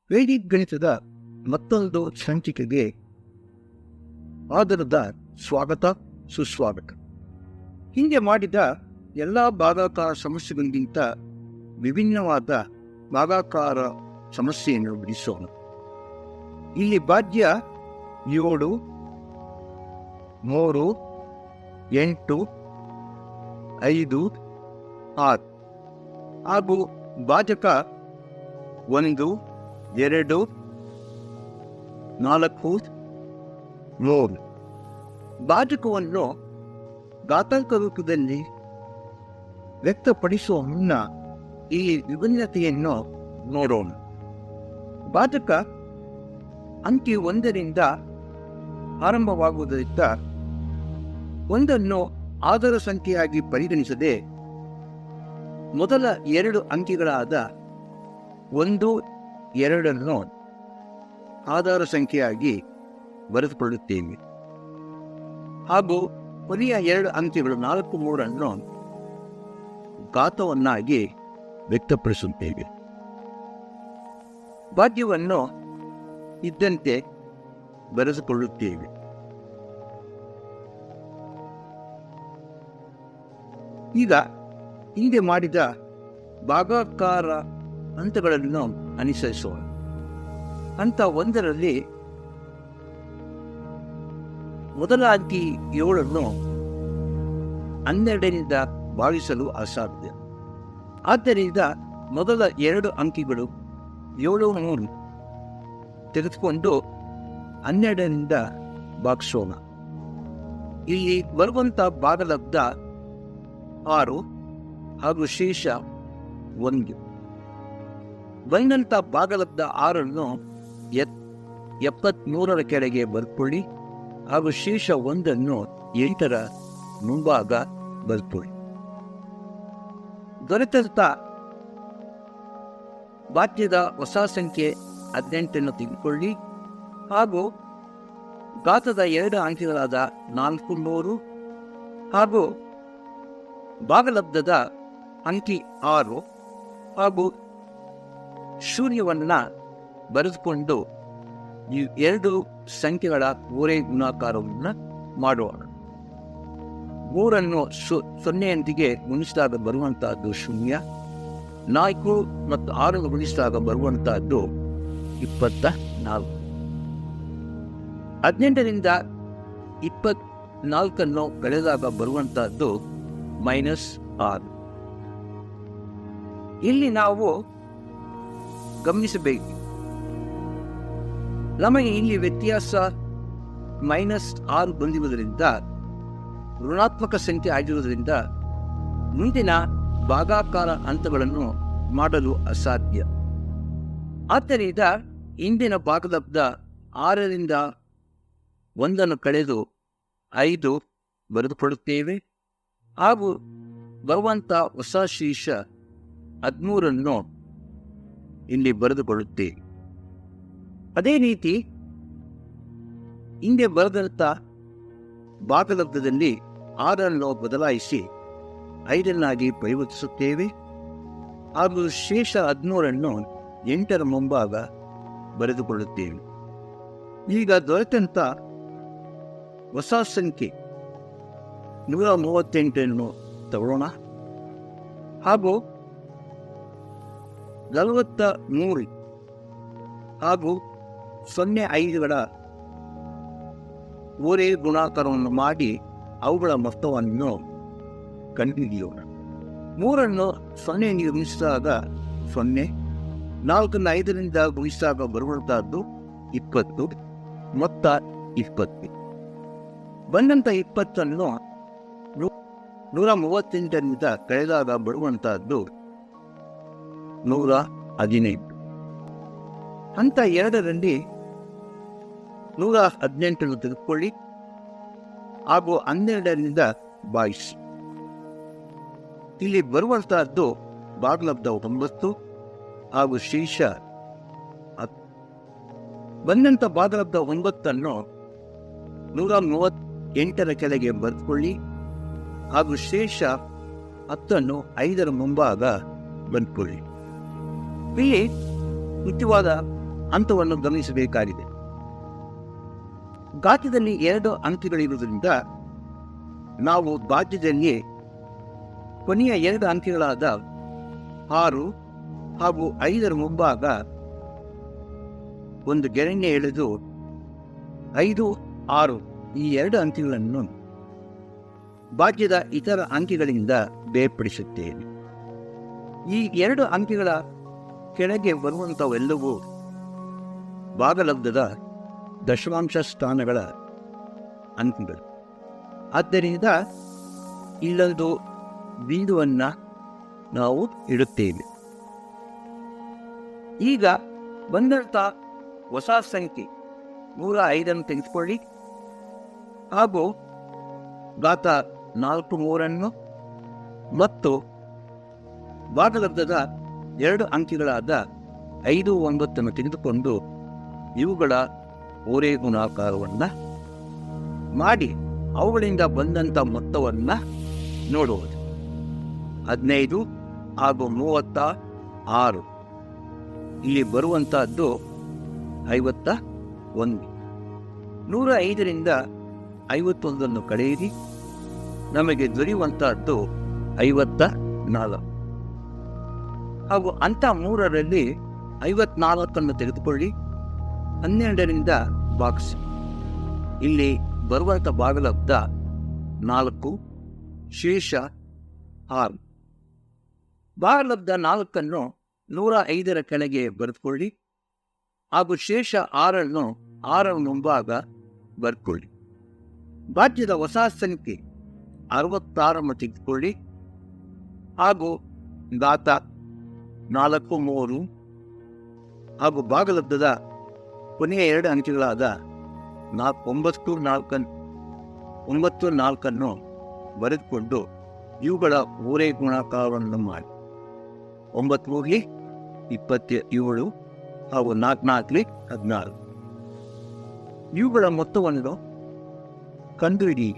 Vedic ಗಣಿತದ ಮತ್ತೊಂದು ಸಂಚಿಕೆಗೆ ಆಧಾರದ ಸ್ವಾಗತ ಸುಸ್ವಾಗತ. ಹಿಂದೆ ಮಾಡಿದ ಎಲ್ಲ ಭಾಗಾಕಾರ ಸಮಸ್ಯೆಗಳಿಗಿಂತ ವಿಭಿನ್ನವಾದ ಭಾಗಾಕಾರ ಸಮಸ್ಯೆಯನ್ನು ಬಿಡಿಸೋಣ. ಇಲ್ಲಿ ಬಾಧ್ಯ 7, 3, 8, 5, 6 ಹಾಗೂ ಭಾಜಕ 1, 2, 4, 3. ಭಾಜಕವನ್ನು ಘಾತಾಂಕ ರೂಪದಲ್ಲಿ ವ್ಯಕ್ತಪಡಿಸುವ ಮುನ್ನ ಈ ವಿಭಿನ್ನತೆಯನ್ನು ನೋಡೋಣ. ಭಾಜಕ ಅಂಕಿ 1ರಿಂದ ಆರಂಭವಾಗುವುದರಿಂದ ಒಂದನ್ನು ಆಧಾರ ಸಂಖ್ಯೆಯಾಗಿ ಪರಿಗಣಿಸದೆ ಮೊದಲ 2 ಅಂಕಿಗಳಾದ 1, 2 ಆಧಾರ ಸಂಖ್ಯೆಯಾಗಿ ಬರೆದುಕೊಳ್ಳುತ್ತೇವೆ ಹಾಗೂ ಕೊನೆಯ 2 ಅಂಕಿಗಳು 4, 3 ಘಾತವನ್ನಾಗಿ ವ್ಯಕ್ತಪಡಿಸುತ್ತೇವೆ. ಭಾಗ್ಯವನ್ನು ಇದ್ದಂತೆ ಬರೆದುಕೊಳ್ಳುತ್ತೇವೆ. ಈಗ ಹಿಂದೆ ಮಾಡಿದ ಭಾಗಾಕಾರ ಹಂತಗಳನ್ನು ಅನುಸರಿಸೋಣ. ಹಂತ 1ರಲ್ಲಿ ಮೊದಲ ಅಂಕಿ 7 12ರಿಂದ ಭಾಗಿಸಲು ಅಸಾಧ್ಯ. ಆದ್ದರಿಂದ ಮೊದಲ 2 ಅಂಕಿಗಳು 7, 3 ತೆಗೆದುಕೊಂಡು 12ರಿಂದ ಭಾಗಿಸೋಣ. ಇಲ್ಲಿ ಬರುವಂಥ ಭಾಗಲಬ್ಧ 6 ಹಾಗೂ ಶೇಷ 1. ಬಂದಂಥ ಭಾಗಲಬ್ಧ 6 73ರ ಕೆಳಗೆ ಬರ್ಕೊಳ್ಳಿ ಹಾಗೂ ಶೇಷ 1 8ರ ಮುಂಭಾಗ ಬರ್ಕೊಳ್ಳಿ. ದೊರೆತಂಥ ಭಾಗ್ಯದ ಹೊಸ ಸಂಖ್ಯೆ 18 ತೆಗೆದುಕೊಳ್ಳಿ ಹಾಗೂ ಘಾತದ 2 ಅಂಕಿಗಳಾದ 400 ಹಾಗೂ ಭಾಗಲಬ್ಧದ ಅಂಕಿ 6 ಹಾಗೂ ಶೂನ್ಯವನ್ನು ಬರೆದುಕೊಂಡು ಈ 2 ಸಂಖ್ಯೆಗಳ ಓರೆ ಗುಣಾಕಾರವನ್ನು ಮಾಡೋಣ. 3 0ಯೊಂದಿಗೆ ಗುಣಿಸಿದಾಗ ಬರುವಂತಹದ್ದು 0, 4 ಮತ್ತು 6 ಗುಣಿಸಿದಾಗ ಬರುವಂತಹದ್ದು 24. 18ರಿಂದ 24 ಕಳೆದಾಗ ಬರುವಂತಹದ್ದು -6. ಇಲ್ಲಿ ನಾವು ಗಮನಿಸಬೇಕು, ನಮಗೆ ಇಲ್ಲಿ ವ್ಯತ್ಯಾಸ -6 ಬಂದಿರುವುದರಿಂದ ಋಣಾತ್ಮಕ ಸಂಖ್ಯೆ ಆಗಿರುವುದರಿಂದ ಮುಂದಿನ ಭಾಗಾಕಾರ ಹಂತಗಳನ್ನು ಮಾಡಲು ಅಸಾಧ್ಯ. ಆದ್ದರಿಂದ ಇಂದಿನ ಭಾಗಲಬ್ಧ 6ರಿಂದ 1 ಕಳೆದು 5 ಬರೆದುಕೊಳ್ಳುತ್ತೇವೆ ಹಾಗೂ ಬರುವಂಥ ಹೊಸ ಶೇಷ 13 ಇಲ್ಲಿ ಬರೆದುಕೊಳ್ಳುತ್ತೇವೆ. ಅದೇ ರೀತಿ ಹಿಂದೆ ಬರೆದಂಥ ಭಾಗಲಬ್ಧದಲ್ಲಿ 6 ಬದಲಾಯಿಸಿ 5 ಪರಿವರ್ತಿಸುತ್ತೇವೆ ಹಾಗೂ ಶೇಷ 13 8ರ ಮುಂಭಾಗ ಬರೆದುಕೊಳ್ಳುತ್ತೇವೆ. ಈಗ ದೊರೆತಂಥ ಹೊಸ ಸಂಖ್ಯೆ 138 ತಗೊಳ್ಳೋಣ ಹಾಗೂ 43 ಹಾಗೂ 05ಗಳ ಓರೆ ಗುಣಾಕಾರವನ್ನು ಮಾಡಿ ಅವುಗಳ ಮೊತ್ತವನ್ನು ಕಂಡುಹಿಡಿಯೋಣ. 3 0 ಗುಣಿಸಿದಾಗ 0, 4 5ರಿಂದ ಗುಣಿಸಿದಾಗ ಬರುವಂತಹದ್ದು 20, ಮೊತ್ತ 20. ಬಂದಂಥ 20 138ರಿಂದ ಕಳೆದಾಗ ಬರುವಂತಹದ್ದು 115. ಹಂತ 2ರಲ್ಲಿ 118 ತೆಗೆದುಕೊಳ್ಳಿ ಹಾಗೂ 12ರಿಂದ ಭಾಗಿಸಿ. ಇಲ್ಲಿ ಬರುವಂತಹದ್ದು ಭಾಗಲಬ್ಧ 9 ಹಾಗೂ ಶೇಷ 10. ಬಂದಂಥ ಭಾಗಲಬ್ಧ 9 138ರ ಕೆಳಗೆ ಬರೆದುಕೊಳ್ಳಿ ಹಾಗೂ ಶೇಷ 10 5ರ ಮುಂಭಾಗ ಬಂದ್ಕೊಳ್ಳಿ. ಇಲ್ಲಿ ಮುಖ್ಯವಾದ ಹಂತವನ್ನು ಗಮನಿಸಬೇಕಾಗಿದೆ. ಗಾತ್ರದಲ್ಲಿ 2 ಅಂಕಿಗಳಿರುವುದರಿಂದ ನಾವು ಭಾಜ್ಯದಲ್ಲಿ ಕೊನೆಯ 2 ಅಂಕಿಗಳಾದ 6 ಹಾಗೂ 5ರ ಮುಂಭಾಗ ಒಂದು ಗೆರೆಯನ್ನೇ ಎಳೆದು 5, 6 ಈ 2 ಅಂಕಿಗಳನ್ನು ಭಾಜ್ಯದ ಇತರ ಅಂಕಿಗಳಿಂದ ಬೇರ್ಪಡಿಸುತ್ತೇವೆ. ಈ 2 ಅಂಕಿಗಳ ಕೆಳಗೆ ಬರುವಂಥವೆಲ್ಲವೂ ಭಾಗಲಬ್ಧದ ದಶಮಾಂಶ ಸ್ಥಾನಗಳ ಅಂಕಿಗಳು. ಆದ್ದರಿಂದ ಇಲ್ಲೊಂದು ಬಿಂದುವನ್ನು ನಾವು ಇಡುತ್ತೇವೆ. ಈಗ ಬಂದಂಥ ಹೊಸ ಸಂಖ್ಯೆ 105 ತೆಗೆದುಕೊಳ್ಳಿ ಹಾಗೂ ಘಾತ 4 3 ಮತ್ತು ಭಾಗಲಬ್ಧದ 2 ಅಂಕಿಗಳಾದ 5 9 ತೆಗೆದುಕೊಂಡು ಇವುಗಳ ಓರೆ ಗುಣಾಕಾರವನ್ನು ಮಾಡಿ ಅವುಗಳಿಂದ ಬಂದಂಥ ಮೊತ್ತವನ್ನು ನೋಡುವುದು. 15 ಹಾಗೂ 36 ಇಲ್ಲಿ ಬರುವಂತಹದ್ದು 51. 105ರಿಂದ 51 ಕಳೆಯಿರಿ, ನಮಗೆ ದೊರೆಯುವಂತಹದ್ದು 54. ಹಾಗೂ ಹಂತ 3ರಲ್ಲಿ 54 ತೆಗೆದುಕೊಳ್ಳಿ, 12ರಿಂದ ಬಾಕ್ಸ್. ಇಲ್ಲಿ ಬರುವಂಥ ಭಾಗಲಬ್ಧ 4, ಶೇಷ 6. ಭಾಗಲಬ್ಧ 4 105ರ ಕೆಳಗೆ ಬರೆದುಕೊಳ್ಳಿ ಹಾಗೂ ಶೇಷ 6 6ರ ಮುಂಭಾಗ ಬರ್ಕೊಳ್ಳಿ. ಭಾಜ್ಯದ ಹೊಸ ಸಂಖ್ಯೆ 66 ತೆಗೆದುಕೊಳ್ಳಿ ಹಾಗೂ ಘಾತ 4 3 ಹಾಗೂ ಭಾಗಲಬ್ಧದ ಕೊನೆಯ 2 ಅಂಕಿಗಳಾದ 9 4 ಬರೆದುಕೊಂಡು ಇವುಗಳ ಓರೆ ಗುಣಾಕಾರವನ್ನು ಮಾಡಿ. 9 3 27 ಹಾಗೂ 4 4 16 ಇವುಗಳ ಮೊತ್ತವನ್ನು ಕಂಡುಹಿಡಿ.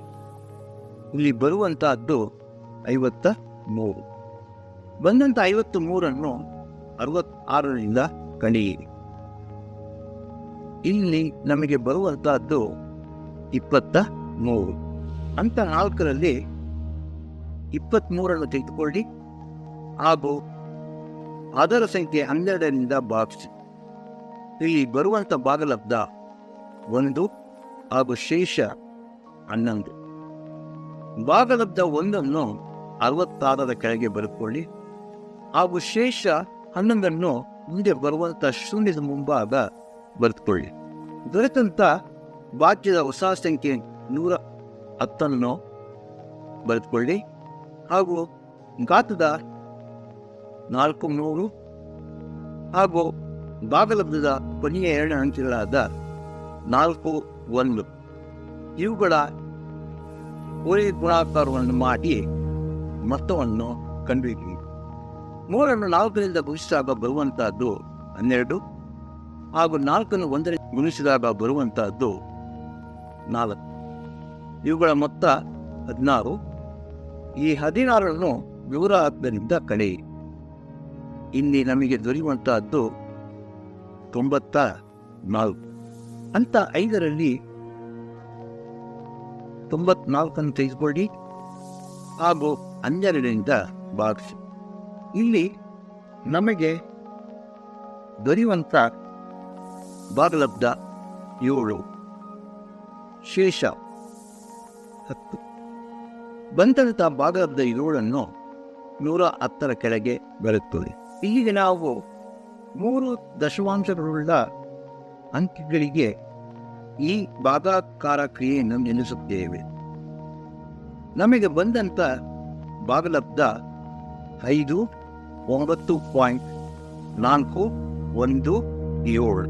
ಇಲ್ಲಿ ಬರುವಂತಹದ್ದು 53. ಬಂದಂಥ 53 66ರಿಂದ ಕಳೆಯಿರಿ. ಇಲ್ಲಿ ನಮಗೆ ಬರುವಂತಹದ್ದು 23. ಹಂತ 4ರಲ್ಲಿ 23 ತೆಗೆದುಕೊಳ್ಳಿ ಹಾಗೂ ಅದರ ಸಂಖ್ಯೆ 12ರಿಂದ ಭಾಗಿಸಿ. ಇಲ್ಲಿ ಬರುವಂಥ ಭಾಗಲಬ್ಧ 1 ಹಾಗೂ ಶೇಷ 11. ಭಾಗಲಬ್ಧ 1 66ರ ಕೆಳಗೆ ಬರೆದುಕೊಳ್ಳಿ ಹಾಗೂ ಶೇಷ 11 ಮುಂದೆ ಬರುವಂಥ ಶೂನ್ಯದ ಮುಂಭಾಗ ಬರೆದುಕೊಳ್ಳಿ. ದೊರೆತಂಥ ಭಾಜ್ಯದ ಹೊಸ ಸಂಖ್ಯೆ 110 ಬರೆದುಕೊಳ್ಳಿ ಹಾಗೂ ಘಾತದ 4 3 ಹಾಗೂ ಭಾಗಲಬ್ಧದ ಕೊನೆಯ 2 ಅಂಕಿಗಳಾದ 4 1 ಇವುಗಳ ಓರೆ ಗುಣಾಕಾರವನ್ನು ಮಾಡಿ ಮೊತ್ತವನ್ನು ಕಂಡುಹಿಡಿಯಿರಿ. 3 4ರಿಂದ ಗುಣಿಸಿದಾಗ ಬರುವಂತಹದ್ದು 12 ಹಾಗೂ 4 1ರಿಂದ ಗುಣಿಸಿದಾಗ ಬರುವಂತಹದ್ದು 4. ಇವುಗಳ ಮೊತ್ತ 16. ಈ 16 110ರಿಂದ ಕಳೆಯಿರಿ. ಇಲ್ಲಿ ನಮಗೆ ದೊರೆಯುವಂತಹದ್ದು 94. ಹಂತ 5ರಲ್ಲಿ 94 ತೆಗೆದುಕೊಳ್ಳಿ ಹಾಗೂ 12ರಿಂದ ಭಾಗಿಸಿ. ಇಲ್ಲಿ ನಮಗೆ ದೊರೆಯುವಂಥ ಭಾಗಲಬ್ಧ 7, ಶೇಷ 10. ಬಂದಂಥ ಭಾಗಲಬ್ಧ 7 110ರ ಕೆಳಗೆ ಬರುತ್ತದೆ. ಇಲ್ಲಿಗೆ ನಾವು 3 ದಶಮಾಂಶಗಳುಳ್ಳ ಅಂಕಿಗಳಿಗೆ ಈ ಭಾಗಾಕಾರ ಕ್ರಿಯೆಯನ್ನು ನೆನೆಸುತ್ತೇವೆ. ನಮಗೆ ಬಂದಂಥ ಭಾಗಲಬ್ಧ 5 9.417.